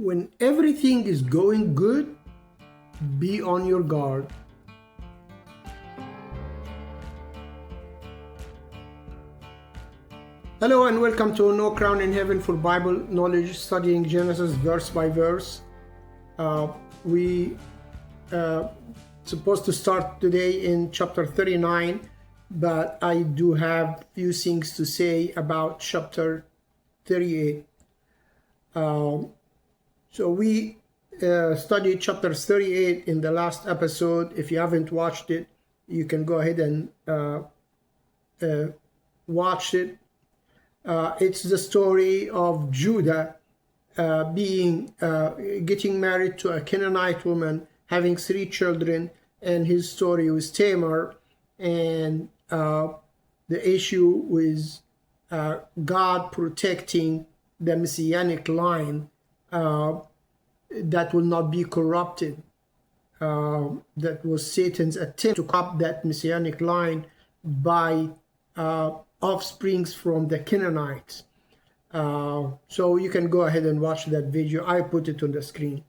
When everything is going good, be on your guard. Hello and welcome to No Crown in Heaven for Bible Knowledge, studying Genesis verse by verse. We supposed to start today in chapter 39, but I do have few things to say about chapter 38. So we studied chapter 38 in the last episode. If you haven't watched it, you can go ahead and watch it. It's the story of Judah getting married to a Canaanite woman, having 3 children, and his story with Tamar, and the issue with God protecting the messianic line that will not be corrupted. That was Satan's attempt to corrupt that messianic line by offsprings from the Canaanites. So you can go ahead and watch that video. I put it on the screen.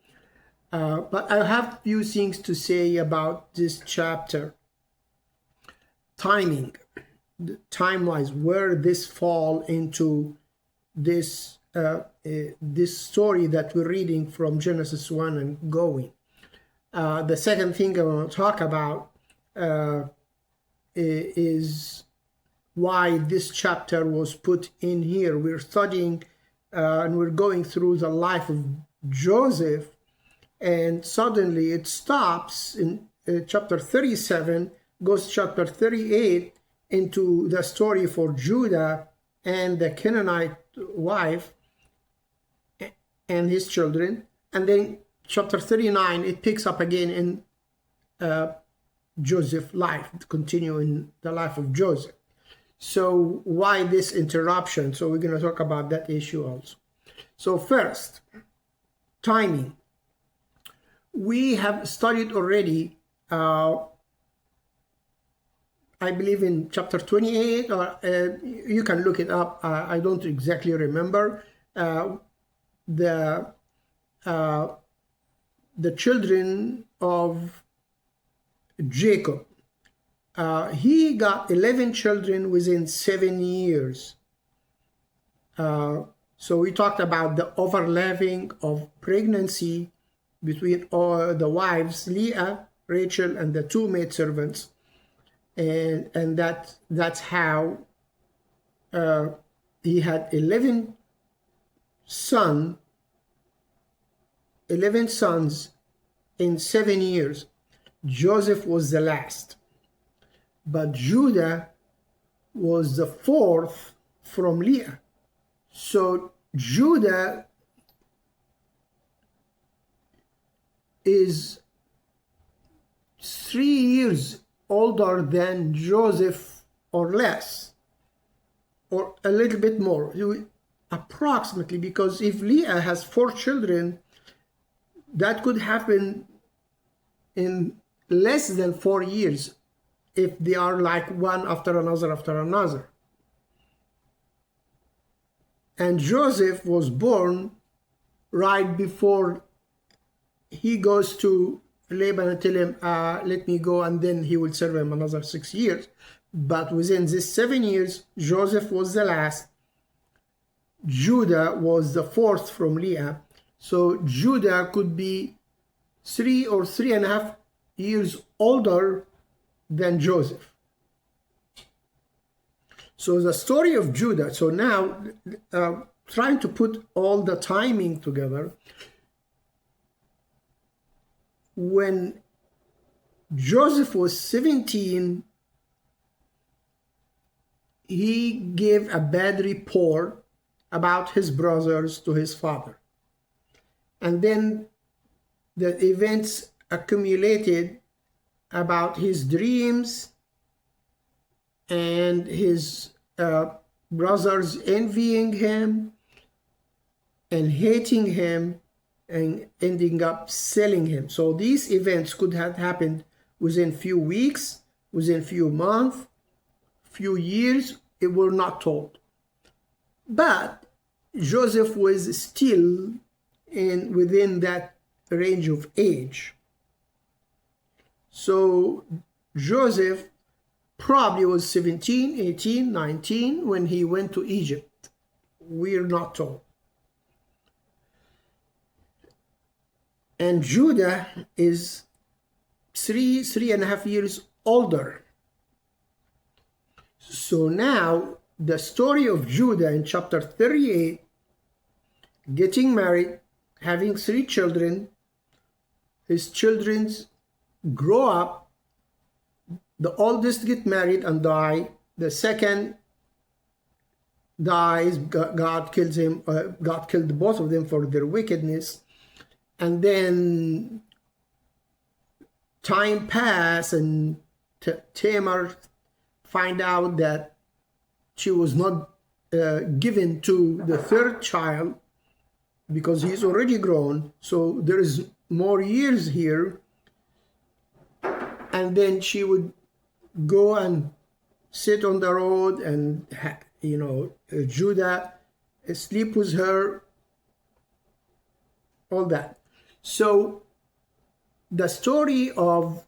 But I have few things to say about this chapter. Timing, time-wise, where this fall into this this story that we're reading from Genesis 1 and going. The second thing I want to talk about is why this chapter was put in here. We're studying and we're going through the life of Joseph, and suddenly it stops in chapter 37, goes chapter 38 into the story for Judah and the Canaanite wife and his children, and then chapter 39 it picks up again in Joseph's life, continuing the life of Joseph. So why this interruption? So we're going to talk about that issue also. So first, timing. We have studied already, I believe in chapter 28, or you can look it up. I don't exactly remember. The children of Jacob. He got 11 children within 7 years. So we talked about the overlapping of pregnancy between all the wives, Leah, Rachel, and the 2 maidservants, and that's how he had 11 sons in 7 years. Joseph was the last. But Judah was the 4th from Leah. So Judah is 3 years older than Joseph, or less, or a little bit more, approximately, because if Leah has 4 children, that could happen in less than 4 years, if they are like one after another. And Joseph was born right before he goes to Laban and tell him, let me go, and then he will serve him another 6 years. But within this 7 years, Joseph was the last. Judah was the 4th from Leah. So Judah could be 3 or 3.5 years older than Joseph. So the story of Judah. So now, trying to put all the timing together, when Joseph was 17, he gave a bad report about his brothers to his father. And then the events accumulated about his dreams and his brothers envying him and hating him and ending up selling him. So these events could have happened within few weeks, within few months, few years. It were not told. But Joseph was still within that range of age. So Joseph probably was 17, 18, 19 when he went to Egypt. We're not told. And Judah is 3.5 years older. So now the story of Judah in chapter 38, getting married, having 3 children, his children grow up, the oldest get married and die, the second dies, God kills him, God killed both of them for their wickedness, and then time pass and Tamar find out that she was not given to the third child because he's already grown, so there is more years here, and then she would go and sit on the road and Judah sleep with her, all that. So the story of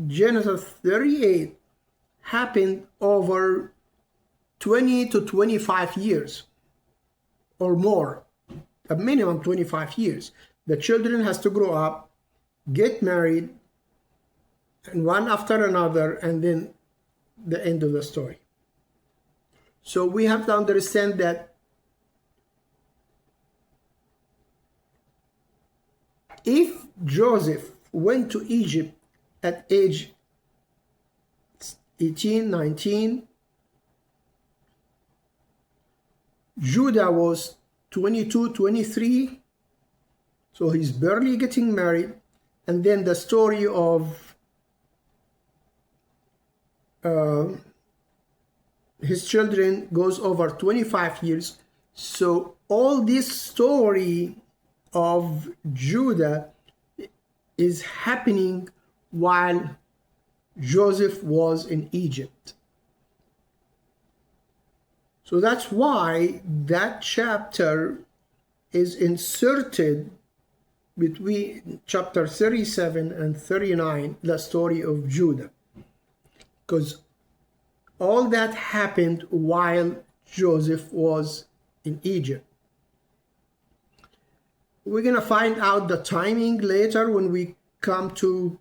Genesis 38 happened over 20 to 25 years or more, a minimum 25 years. The children has to grow up, get married, and one after another, and then the end of the story. So we have to understand that if Joseph went to Egypt at age 18, 19, Judah was 22, 23, so he's barely getting married, and then the story of his children goes over 25 years. So all this story of Judah is happening while Joseph was in Egypt. So that's why that chapter is inserted between chapter 37 and 39, the story of Judah. Because all that happened while Joseph was in Egypt. We're going to find out the timing later when we come to,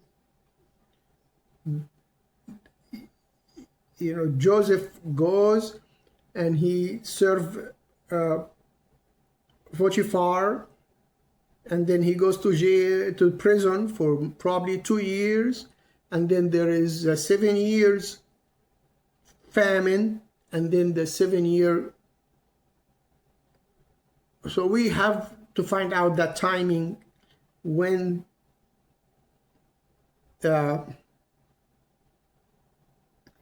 Joseph goes and he served Potiphar, and then he goes to jail, to prison for probably 2 years, and then there is a 7 years famine, and then the 7-year. So we have to find out that timing when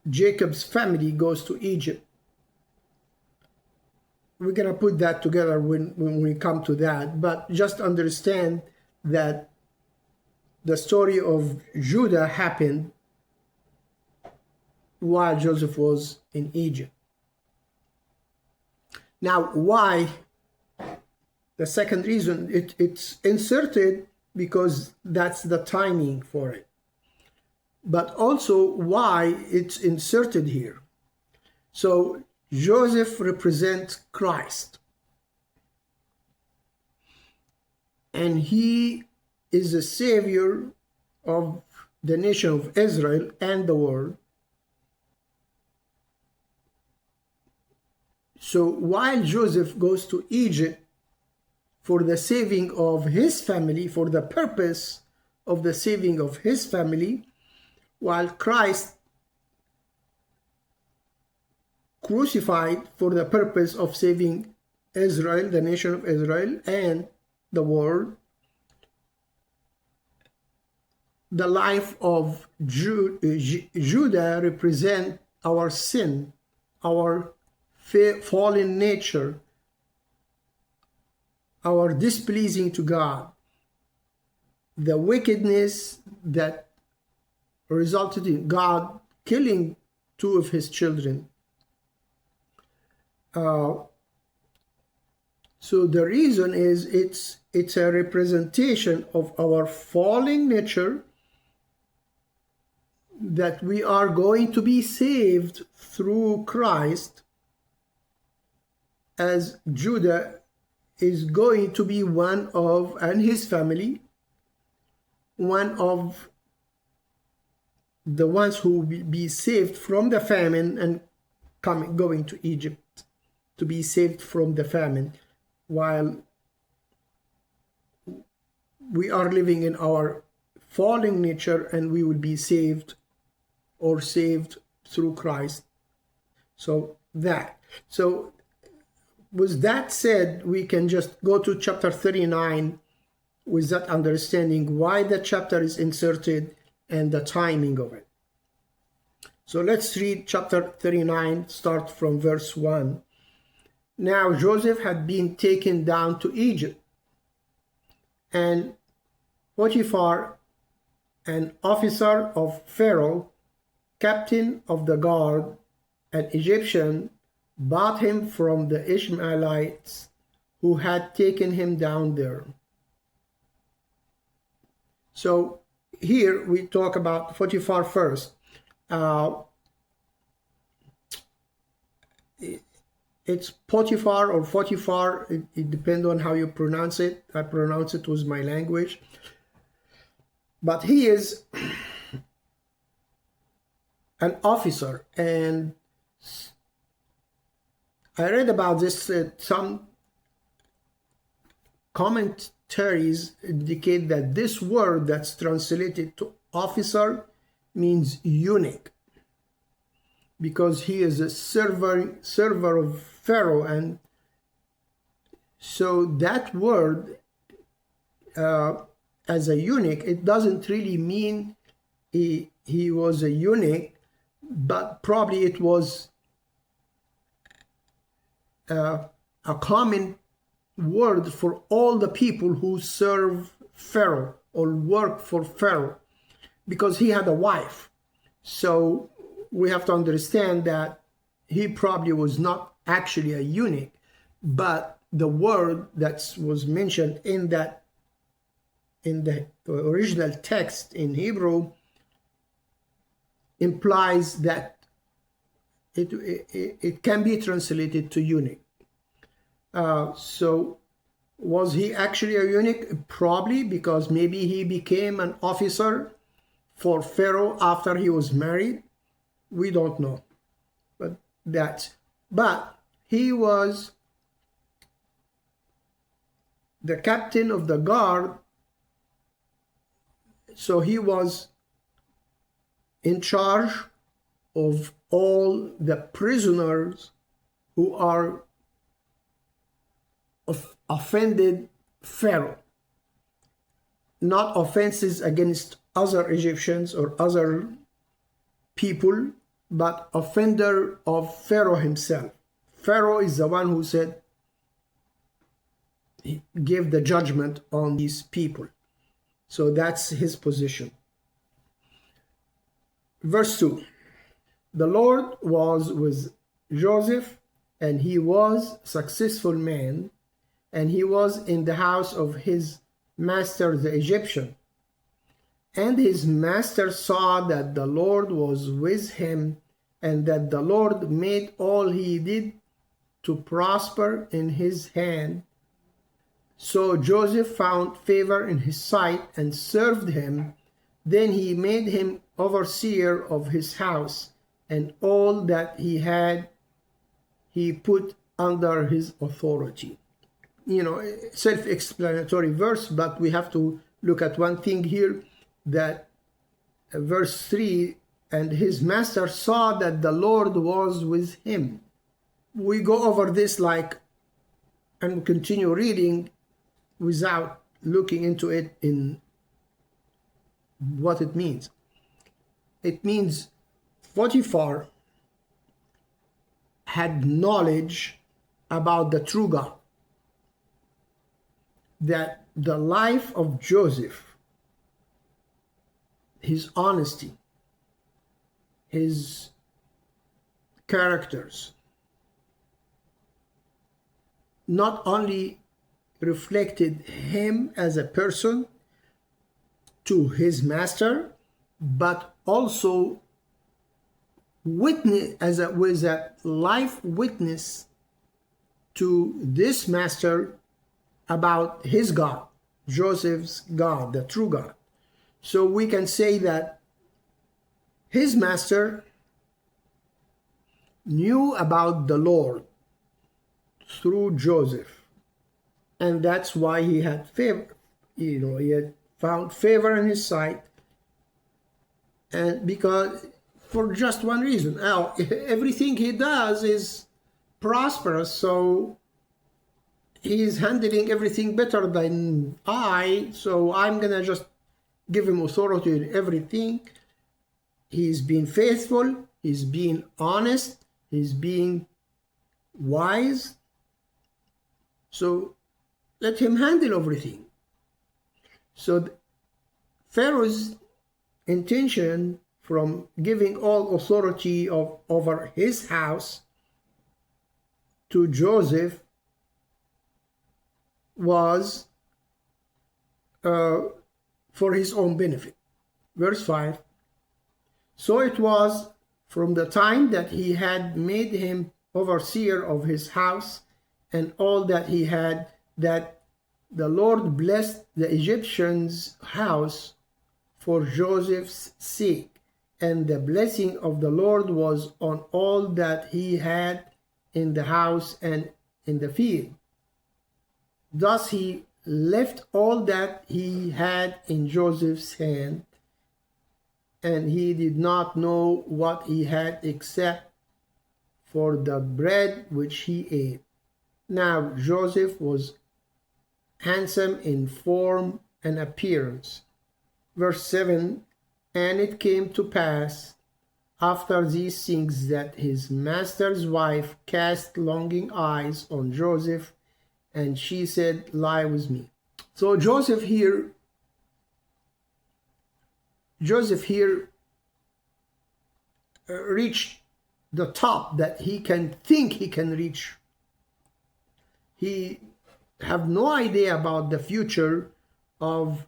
Jacob's family goes to Egypt. We're going to put that together when we come to that, but just understand that the story of Judah happened while Joseph was in Egypt. Now, why? The second reason, it's inserted because that's the timing for it. But also why it's inserted here. So Joseph represents Christ. And he is the savior of the nation of Israel and the world. So while Joseph goes to Egypt for the saving of his family, for the purpose of the saving of his family, while Christ crucified for the purpose of saving Israel, the nation of Israel, and the world, the life of Judah represents our sin, our fallen nature, our displeasing to God, the wickedness that resulted in God killing 2 of his children. So the reason is it's a representation of our falling nature, that we are going to be saved through Christ, as Judah is going to be one of, and his family, one of the ones who will be saved from the famine and going to Egypt to be saved from the famine, while we are living in our falling nature, and we will be saved through Christ. So with that said, we can just go to chapter 39 with that understanding why the chapter is inserted and the timing of it. So let's read chapter 39, start from verse 1. Now Joseph had been taken down to Egypt, and Potiphar, an officer of Pharaoh, captain of the guard, an Egyptian, bought him from the Ishmaelites who had taken him down there. So here we talk about Potiphar first. It's Potiphar or Potiphar, it depends on how you pronounce it. I pronounce it with my language. But he is an officer, and I read about this. Some commentaries indicate that this word that's translated to officer means eunuch, because he is a server of Pharaoh, and so that word as a eunuch, it doesn't really mean he was a eunuch, but probably it was a common word for all the people who serve Pharaoh or work for Pharaoh, because he had a wife. So we have to understand that he probably was not actually a eunuch, but the word that was mentioned in the original text in Hebrew implies that it can be translated to eunuch. So was he actually a eunuch? Probably, because maybe he became an officer for Pharaoh after he was married. We don't know. But he was the captain of the guard, so he was in charge of all the prisoners who are offended Pharaoh. Not offenses against other Egyptians or other people, but offender of Pharaoh himself. Pharaoh is the one who said, he gave the judgment on these people. So that's his position. Verse 2. The Lord was with Joseph, and he was a successful man, and he was in the house of his master the Egyptian. And his master saw that the Lord was with him, and that the Lord made all he did to prosper in his hand. So Joseph found favor in his sight and served him. Then he made him overseer of his house, and all that he had he put under his authority. Self-explanatory verse, but we have to look at one thing here, that verse 3, and his master saw that the Lord was with him. We go over this and continue reading without looking into it in what it means. It means Potiphar had knowledge about the true God, that the life of Joseph, his honesty, his characters, not only reflected him as a person to his master, but also witness was a life witness to this master about his God, Joseph's God, the true God. So we can say that his master knew about the Lord through Joseph, and that's why he had favor. He had found favor in his sight, and because for just one reason. Now, everything he does is prosperous, so he's handling everything better than I, so I'm gonna just give him authority in everything. He's being faithful, he's being honest, he's being wise, so let him handle everything. So Pharaoh's intention from giving all authority over his house to Joseph was for his own benefit. Verse 5, so it was from the time that he had made him overseer of his house and all that he had, that the Lord blessed the Egyptian's house for Joseph's sake, and the blessing of the Lord was on all that he had in the house and in the field. Thus he left all that he had in Joseph's hand, and he did not know what he had except for the bread which he ate. Now Joseph was handsome in form and appearance. Verse 7, and it came to pass after these things that his master's wife cast longing eyes on Joseph, and she said, lie with me. So Joseph here reached the top that he can think he can reach. He have no idea about the future of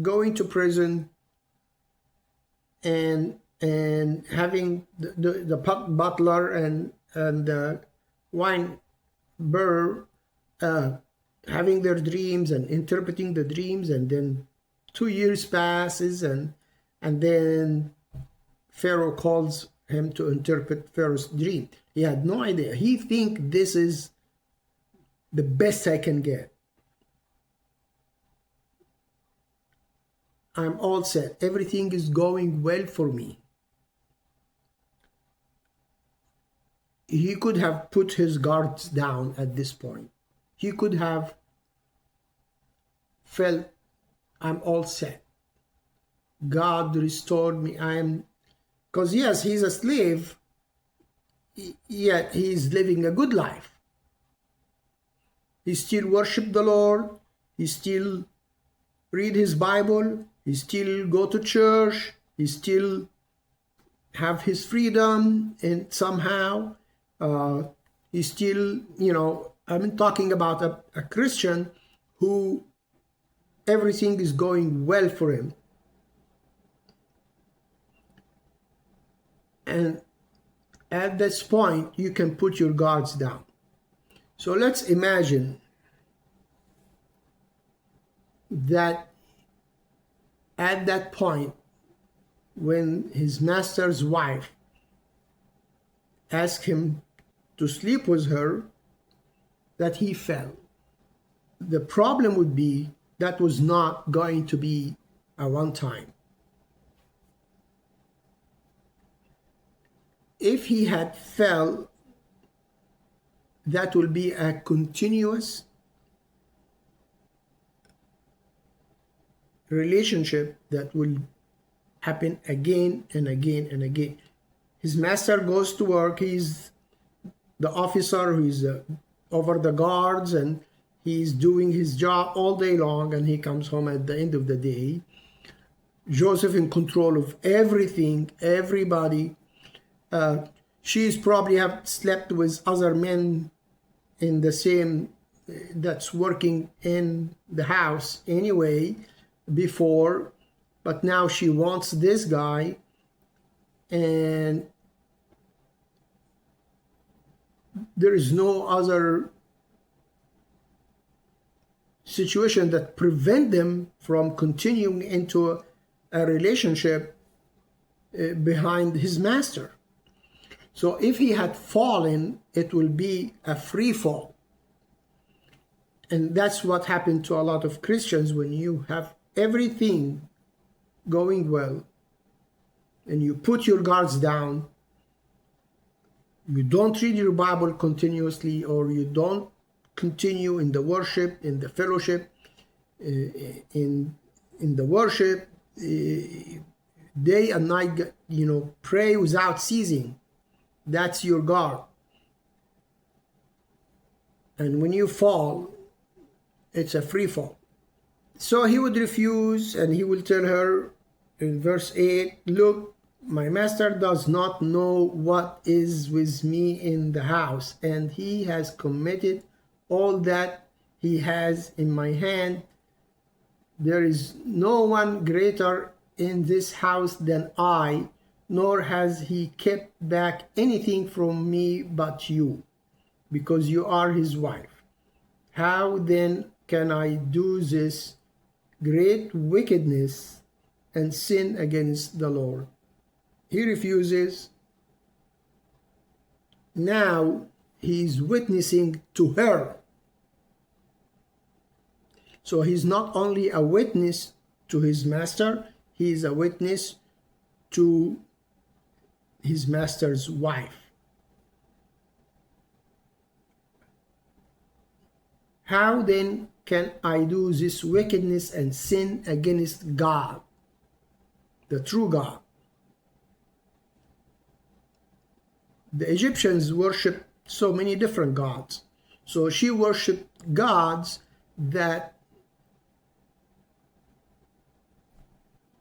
going to prison and having the butler and the wine bearer having their dreams and interpreting the dreams, and then 2 years passes and then Pharaoh calls him to interpret Pharaoh's dream. He had no idea. He think this is the best I can get. I'm all set. Everything is going well for me. He could have put his guards down at this point. He could have felt, I'm all set. God restored me. Because yes, he's a slave, yet he's living a good life. He still worship the Lord. He still read his Bible. He still go to church. He still have his freedom, and somehow he still, I'm talking about a Christian who everything is going well for him. And at this point, you can put your guards down. So let's imagine that at that point, when his master's wife asked him to sleep with her, that he fell. The problem would be that was not going to be a one time. If he had fell, that will be a continuous relationship that will happen again and again and again. His master goes to work. He's the officer who is over the guards, and he's doing his job all day long, and he comes home at the end of the day. Joseph in control of everything, everybody. She's probably have slept with other men in the same that's working in the house anyway before, but now she wants this guy, and there is no other situation that prevent them from continuing into a relationship behind his master. So if he had fallen, it will be a free fall. And that's what happened to a lot of Christians. When you have everything going well and you put your guards down, you don't read your Bible continuously, or you don't continue in the worship, in the fellowship, in the worship, day and night, pray without ceasing. That's your guard. And when you fall, it's a free fall. So he would refuse, and he will tell her in verse 8, "Look, my master does not know what is with me in the house, and he has committed all that he has in my hand. There is no one greater in this house than I, nor has he kept back anything from me but you, because you are his wife. How then can I do this great wickedness and sin against the Lord?" He refuses. Now he's witnessing to her. So he's not only a witness to his master, he is a witness to his master's wife. How then can I do this wickedness and sin against God, the true God? The Egyptians worshiped so many different gods. So she worshiped gods that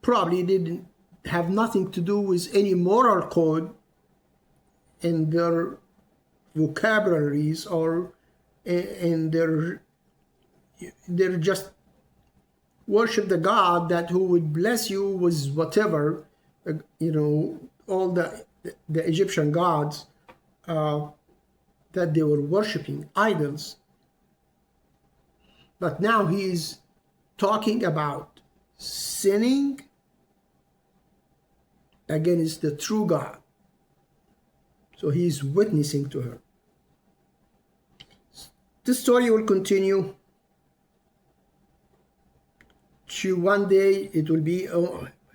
probably didn't have nothing to do with any moral code in their vocabularies, or in their just worship the God that who would bless you with whatever, all the Egyptian gods that they were worshiping, idols. But now he's talking about sinning against the true God. So he's witnessing to her. This story will continue. One day it will be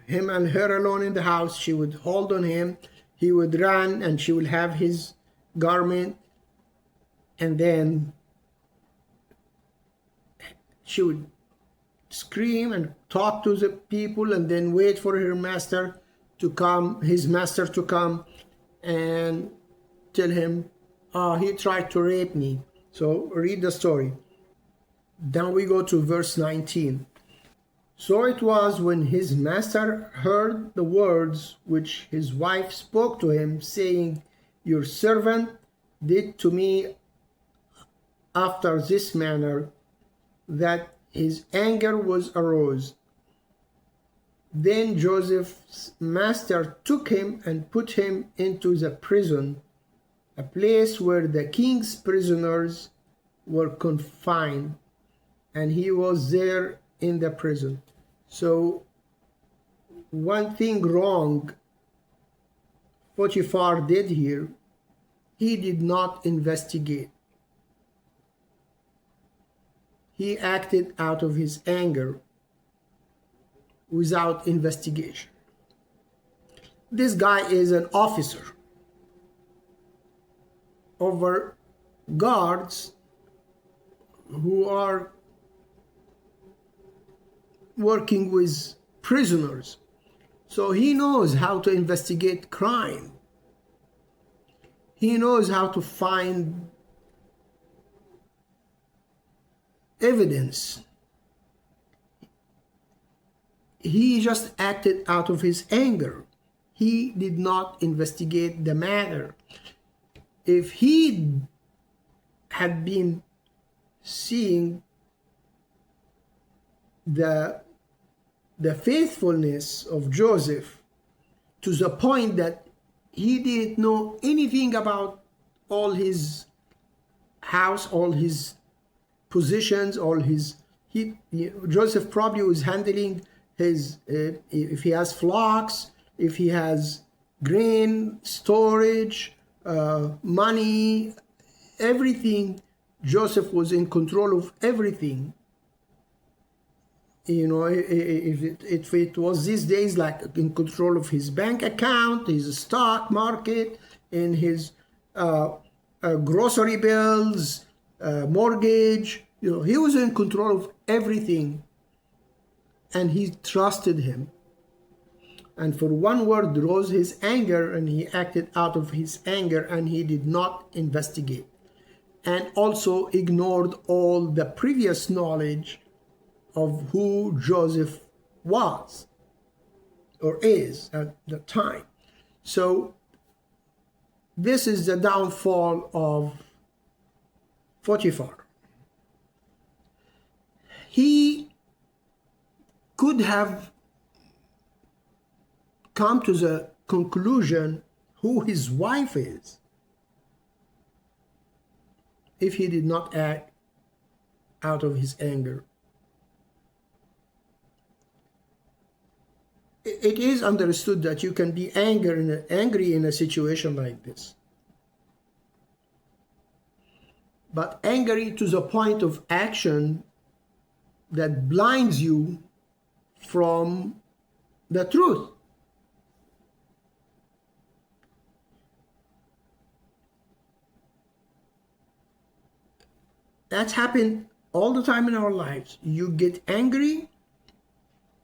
him and her alone in the house. She would hold on him. He would run, and she will have his garment, and then she would scream and talk to the people, and then wait for her master to come, his master to come and tell him, he tried to rape me. So read the story. Then we go to verse 19. So it was when his master heard the words which his wife spoke to him, saying, "Your servant did to me after this manner," that his anger was aroused. Then Joseph's master took him and put him into the prison, a place where the king's prisoners were confined, and he was there in the prison. So one thing wrong Potiphar did here, he did not investigate. He acted out of his anger without investigation. This guy is an officer over guards who are working with prisoners. So he knows how to investigate crime. He knows how to find evidence. He just acted out of his anger. He did not investigate the matter. If he had been seeing the faithfulness of Joseph to the point that he didn't know anything about all his house, all his positions, all his Joseph probably was handling his if he has flocks, if he has grain storage, money, everything. Joseph was in control of everything. If it was these days, like in control of his bank account, his stock market, and his grocery bills, mortgage, he was in control of everything, and he trusted him. And for one word rose his anger, and he acted out of his anger, and he did not investigate, and also ignored all the previous knowledge of who Joseph was or is at the time. So this is the downfall of Potiphar. He could have come to the conclusion who his wife is if he did not act out of his anger. It is understood that you can be angry in a situation like this. But angry to the point of action that blinds you from the truth. That's happened all the time in our lives. You get angry,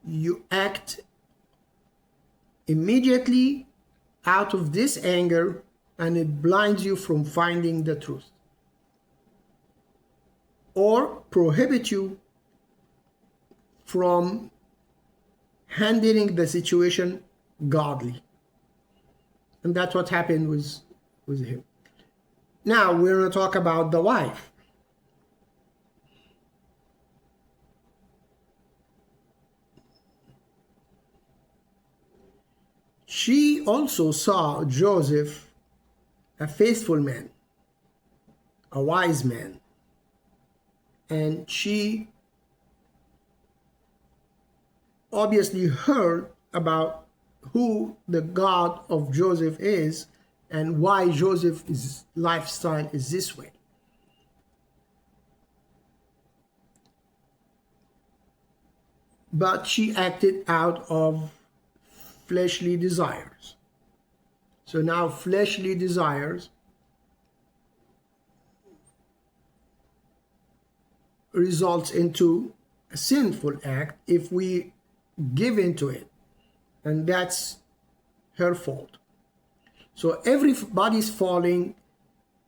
you act immediately out of this anger, and it blinds you from finding the truth, or prohibit you from handling the situation godly. And that's what happened with him. Now we're going to talk about the wife. She also saw Joseph a faithful man, a wise man, and she obviously heard about who the God of Joseph is and why Joseph's lifestyle is this way. But she acted out of fleshly desires. So now fleshly desires results into a sinful act if we give into it, and that's her fault. So everybody's falling,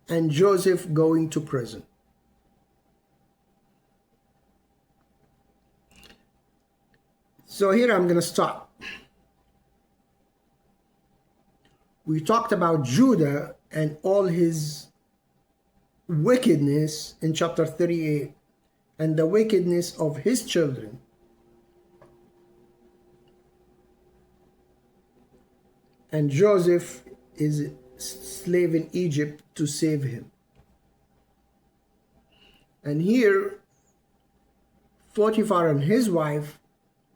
and Joseph going to prison. So here I'm going to stop. We talked about Judah and all his wickedness in chapter 38, and the wickedness of his children. And Joseph is a slave in Egypt to save him. And here, Potiphar and his wife,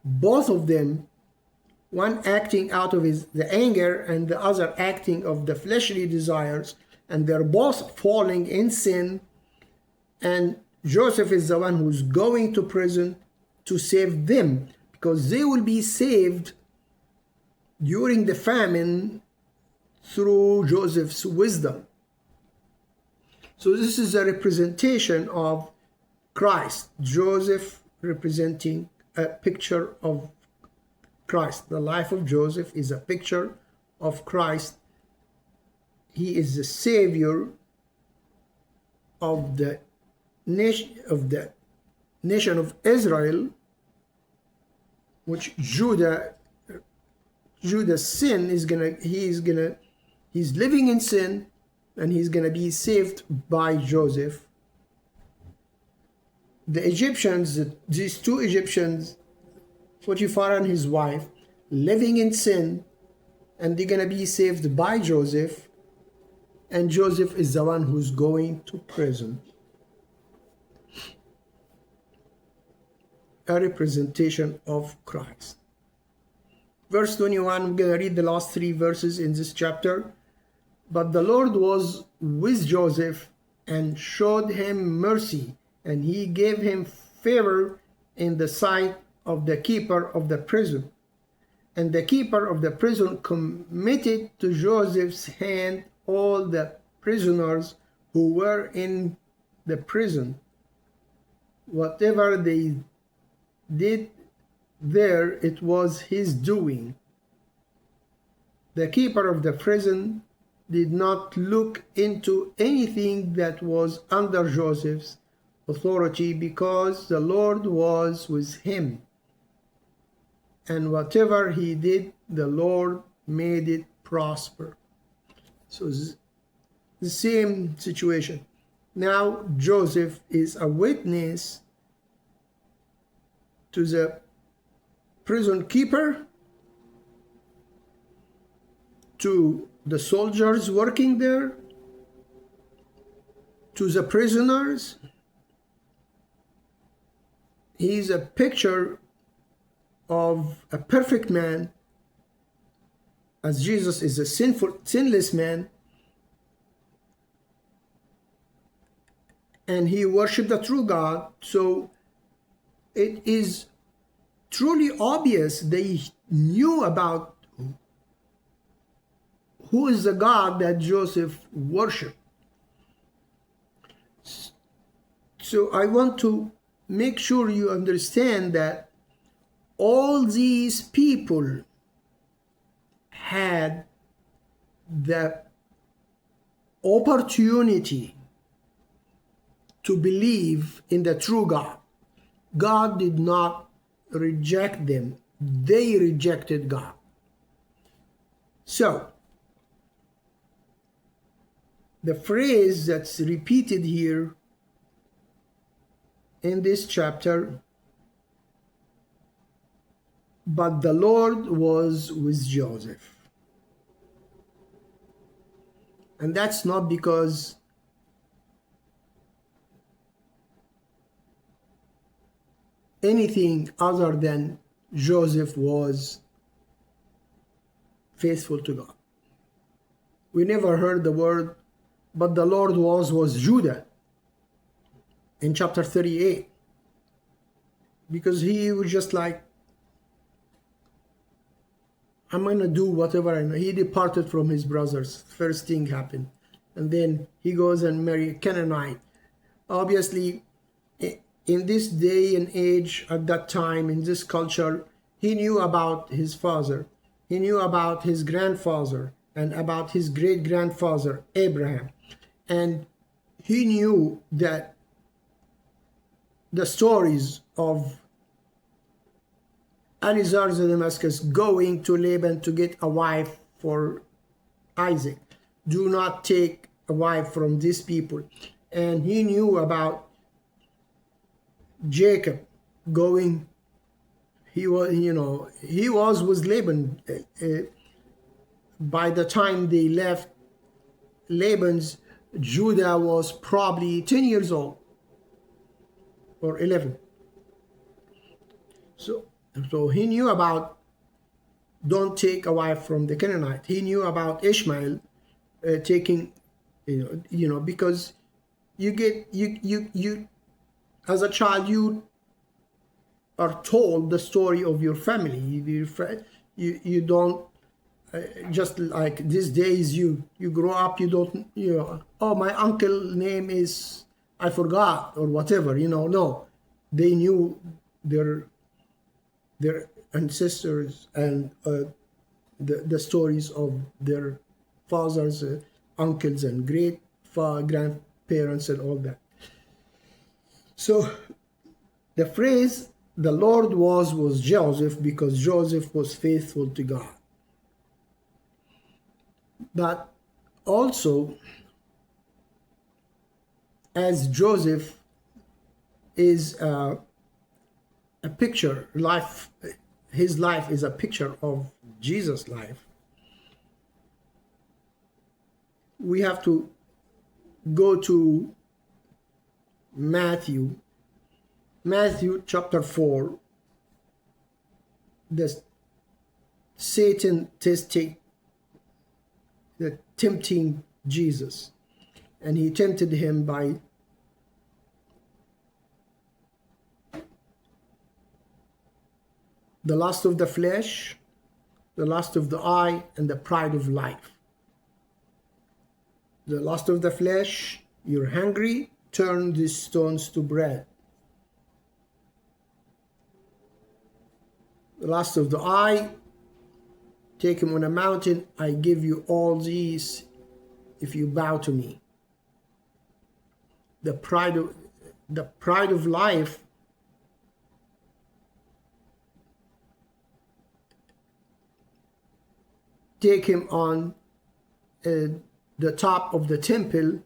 both of them, one acting out of the anger and the other acting of the fleshly desires, and they're both falling in sin, and Joseph is the one who's going to prison to save them, because they will be saved during the famine through Joseph's wisdom. So this is a representation of Christ. Joseph representing a picture of Christ. The life of Joseph is a picture of Christ. He is the savior of the nation of Israel, which Judah's sin is he's living in sin, and he's gonna be saved by Joseph. the Egyptians, these two Egyptians, Potiphar and his wife, living in sin, and they're going to be saved by Joseph, and Joseph is the one who's going to prison. A representation of Christ. Verse 21, I'm going to read the last 3 verses in this chapter. But the Lord was with Joseph and showed him mercy, and he gave him favor in the sight of the keeper of the prison. And the keeper of the prison committed to Joseph's hand all the prisoners who were in the prison. Whatever they did there, it was his doing. The keeper of the prison did not look into anything that was under Joseph's authority, because the Lord was with him. And whatever he did, the Lord made it prosper. So the same situation. Now Joseph is a witness to the prison keeper, to the soldiers working there, to the prisoners. He's a picture of a perfect man, as Jesus is a sinless man, and he worshiped the true God. So it is truly obvious they knew about who is the God that Joseph worshiped. So I want to make sure you understand that all these people had the opportunity to believe in the true God. God did not reject them. They rejected God. So, the phrase that's repeated here in this chapter, but the Lord was with Joseph. And that's not because anything other than Joseph was faithful to God. We never heard the word, but the Lord was Judah in chapter 38. Because he was just like, I'm going to do whatever I know. He departed from his brothers. First thing happened. And then he goes and marries a Canaanite. Obviously, in this day and age, at that time, in this culture, he knew about his father. He knew about his grandfather and about his great-grandfather, Abraham. And he knew that the stories of Eliezer of Damascus going to Laban to get a wife for Isaac. Do not take a wife from these people. And he knew about Jacob going, he was with Laban. By the time they left Laban's, Judah was probably 10 years old or 11. So he knew about don't take a wife from the Canaanite. He knew about Ishmael taking, because you as a child, you are told the story of your family. You don't, just like these days, you grow up, you don't, oh, my uncle name is, I forgot, or whatever, no. They knew their ancestors and the stories of their fathers, uncles, and grandparents, and all that. So the phrase the Lord was Joseph, because Joseph was faithful to God. But also, as Joseph is a picture. His life is a picture of Jesus' life. We have to go to Matthew chapter 4. The Satan tempting Jesus, and he tempted him by the lust of the flesh, the lust of the eye, and the pride of life. The lust of the flesh, you're hungry, turn these stones to bread. The lust of the eye, take him on a mountain, I give you all these if you bow to me. The pride of life, take him on the top of the temple,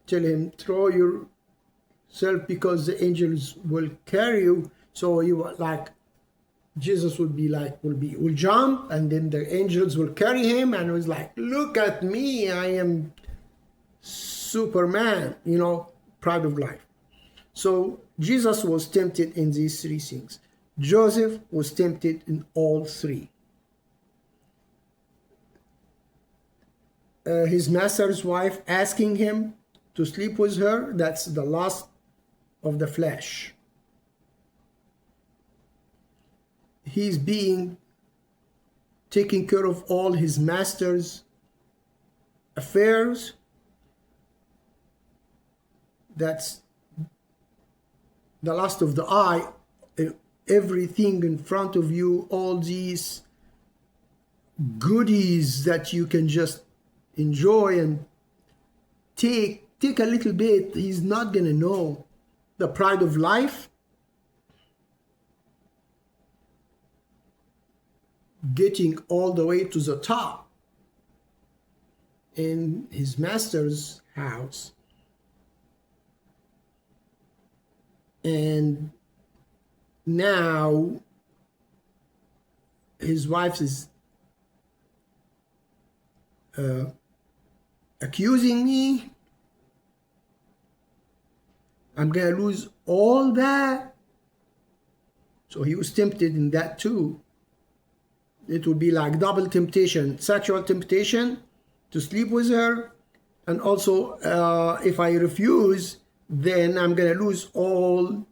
tell him throw yourself because the angels will carry you. So you like Jesus will jump, and then the angels will carry him, and it was like, look at me, I am Superman, pride of life. So Jesus was tempted in these three things. Joseph was tempted in all three. His master's wife asking him to sleep with her, that's the lust of the flesh. He's being taking care of all his master's affairs. That's the lust of the eye. Everything in front of you, all these goodies that you can just enjoy and take a little bit, he's not gonna know. The pride of life, getting all the way to the top in his master's house, and now his wife is accusing me. I'm gonna lose all that. So he was tempted in that too. It would be like double temptation, sexual temptation to sleep with her, and also if I refuse, then I'm gonna lose all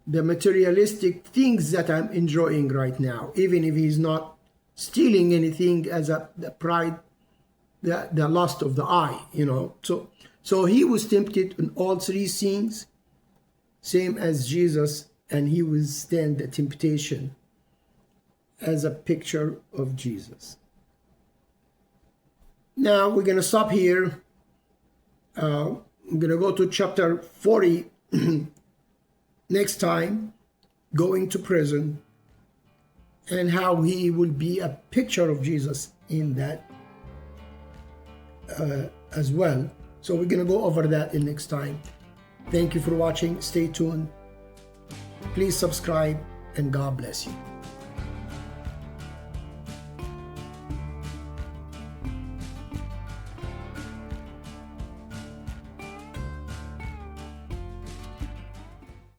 the materialistic things that I'm enjoying right now, even if he's not stealing anything as the pride, the lust of the eye, So he was tempted in all three things, same as Jesus, and he withstand the temptation as a picture of Jesus. Now we're going to stop here. I'm going to go to chapter 40 next time, going to prison, and how he will be a picture of Jesus in that as well. So we're going to go over that in next time. Thank you for watching. Stay tuned. Please subscribe, and God bless you.